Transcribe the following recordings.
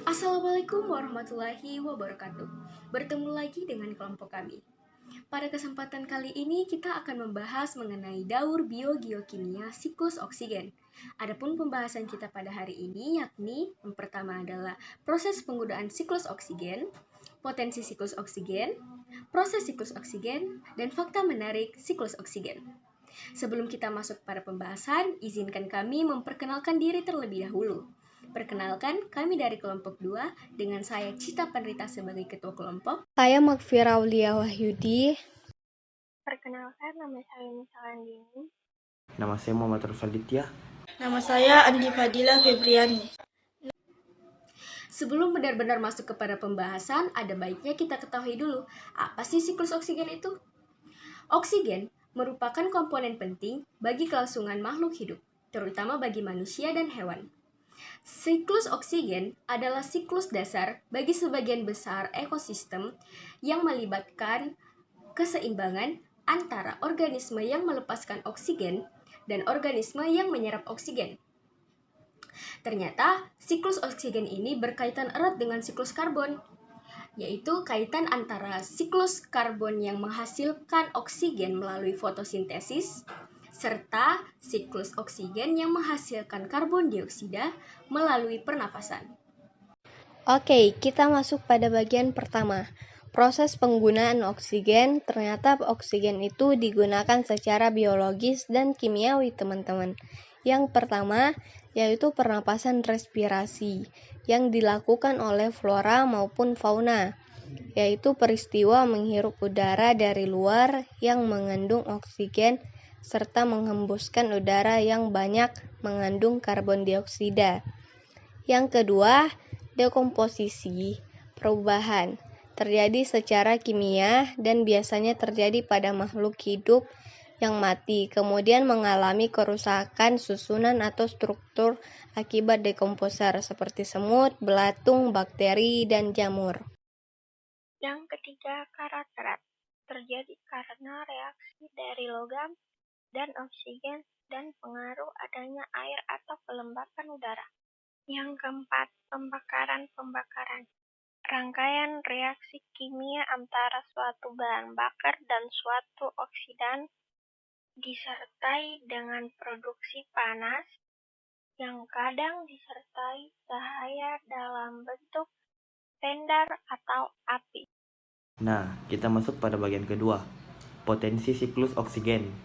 Assalamualaikum warahmatullahi wabarakatuh. Bertemu lagi dengan kelompok kami. Pada kesempatan kali ini kita akan membahas mengenai daur biogeokimia siklus oksigen. Adapun pembahasan kita pada hari ini yakni yang pertama adalah proses penggunaan siklus oksigen, potensi siklus oksigen, proses siklus oksigen, dan fakta menarik siklus oksigen. Sebelum kita masuk pada pembahasan, izinkan kami memperkenalkan diri terlebih dahulu. Perkenalkan, kami dari kelompok 2 dengan saya Cita Penrita sebagai ketua kelompok. Saya Makfira Aulia Wahyudi. Perkenalkan, nama saya Nisa Andini. Nama saya Muhammad Rufalditya. Nama saya Andi Fadila Febriani. Sebelum benar-benar masuk kepada pembahasan, ada baiknya kita ketahui dulu, apa sih siklus oksigen itu? Oksigen merupakan komponen penting bagi kelangsungan makhluk hidup, terutama bagi manusia dan hewan. Siklus oksigen adalah siklus dasar bagi sebagian besar ekosistem yang melibatkan keseimbangan antara organisme yang melepaskan oksigen dan organisme yang menyerap oksigen. Ternyata, siklus oksigen ini berkaitan erat dengan siklus karbon, yaitu kaitan antara siklus karbon yang menghasilkan oksigen melalui fotosintesis serta siklus oksigen yang menghasilkan karbon dioksida melalui pernafasan. Oke, kita masuk pada bagian pertama. Proses penggunaan oksigen. Ternyata oksigen itu digunakan secara biologis dan kimiawi, teman-teman. Yang pertama, yaitu pernapasan respirasi yang dilakukan oleh flora maupun fauna, yaitu peristiwa menghirup udara dari luar yang mengandung oksigen serta menghembuskan udara yang banyak mengandung karbon dioksida. Yang kedua, dekomposisi, perubahan, terjadi secara kimia dan biasanya terjadi pada makhluk hidup yang mati, kemudian mengalami kerusakan susunan atau struktur akibat dekomposer seperti semut, belatung, bakteri, dan jamur. Yang ketiga, karat-karat. Terjadi karena reaksi dari logam dan oksigen dan pengaruh adanya air atau kelembapan udara. Yang keempat, pembakaran. Rangkaian reaksi kimia antara suatu bahan bakar dan suatu oksidan disertai dengan produksi panas yang kadang disertai cahaya dalam bentuk tendar atau api. Nah, kita masuk pada bagian kedua, potensi siklus oksigen.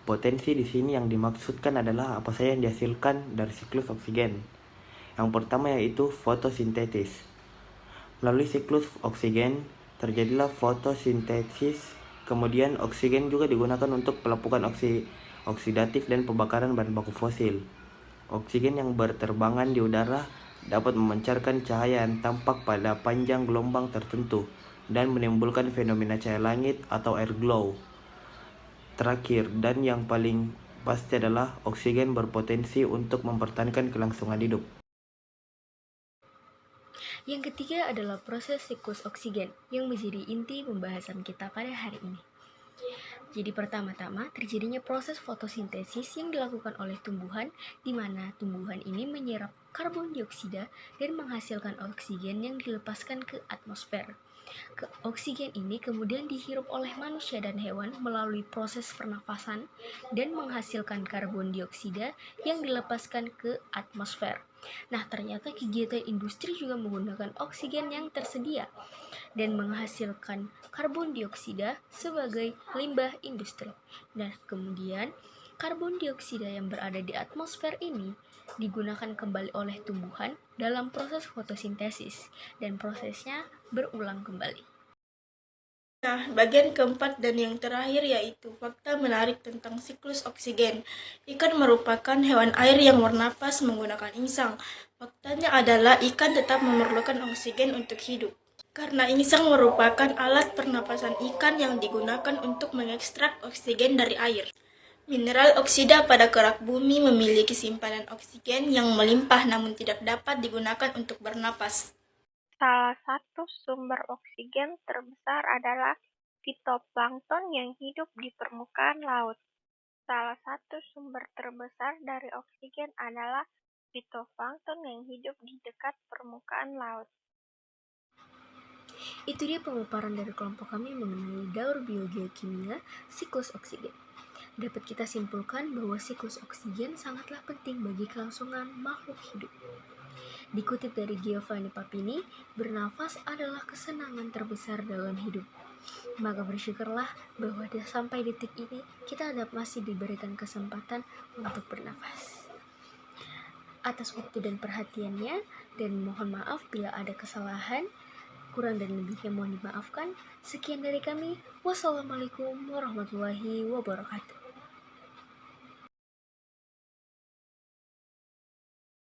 Potensi di sini yang dimaksudkan adalah apa saja yang dihasilkan dari siklus oksigen. Yang pertama yaitu fotosintesis. Melalui siklus oksigen terjadilah fotosintesis, kemudian oksigen juga digunakan untuk pelepukan oksidatif dan pembakaran bahan baku fosil. Oksigen yang berterbangan di udara dapat memancarkan cahaya yang tampak pada panjang gelombang tertentu dan menimbulkan fenomena cahaya langit atau air glow. Terakhir dan yang paling pasti adalah oksigen berpotensi untuk mempertahankan kelangsungan hidup. Yang ketiga adalah proses siklus oksigen yang menjadi inti pembahasan kita pada hari ini. Jadi pertama-tama terjadinya proses fotosintesis yang dilakukan oleh tumbuhan, di mana tumbuhan ini menyerap karbon dioksida dan menghasilkan oksigen yang dilepaskan ke atmosfer. Oksigen ini kemudian dihirup oleh manusia dan hewan melalui proses pernafasan dan menghasilkan karbon dioksida yang dilepaskan ke atmosfer. Nah, ternyata kegiatan industri juga menggunakan oksigen yang tersedia dan menghasilkan karbon dioksida sebagai limbah industri. Nah, kemudian karbon dioksida yang berada di atmosfer ini digunakan kembali oleh tumbuhan dalam proses fotosintesis dan prosesnya berulang kembali. Nah, bagian keempat dan yang terakhir yaitu fakta menarik tentang siklus oksigen. Ikan merupakan hewan air yang bernapas menggunakan insang. Faktanya adalah ikan tetap memerlukan oksigen untuk hidup. Karena insang merupakan alat pernapasan ikan yang digunakan untuk mengekstrak oksigen dari air. Mineral oksida pada kerak bumi memiliki simpanan oksigen yang melimpah namun tidak dapat digunakan untuk bernapas. Salah satu sumber oksigen terbesar adalah fitoplankton yang hidup di permukaan laut. Salah satu sumber terbesar dari oksigen adalah fitoplankton yang hidup di dekat permukaan laut. Itu dia pemaparan dari kelompok kami mengenai daur biogeokimia siklus oksigen. Dapat kita simpulkan bahwa siklus oksigen sangatlah penting bagi kelangsungan makhluk hidup. Dikutip dari Giovanni Papini, bernafas adalah kesenangan terbesar dalam hidup. Maka bersyukurlah bahwa sampai detik ini kita masih diberikan kesempatan untuk bernafas. Atas waktu dan perhatiannya, dan mohon maaf bila ada kesalahan, kurang dan lebihnya mohon dimaafkan. Sekian dari kami. Wassalamualaikum warahmatullahi wabarakatuh.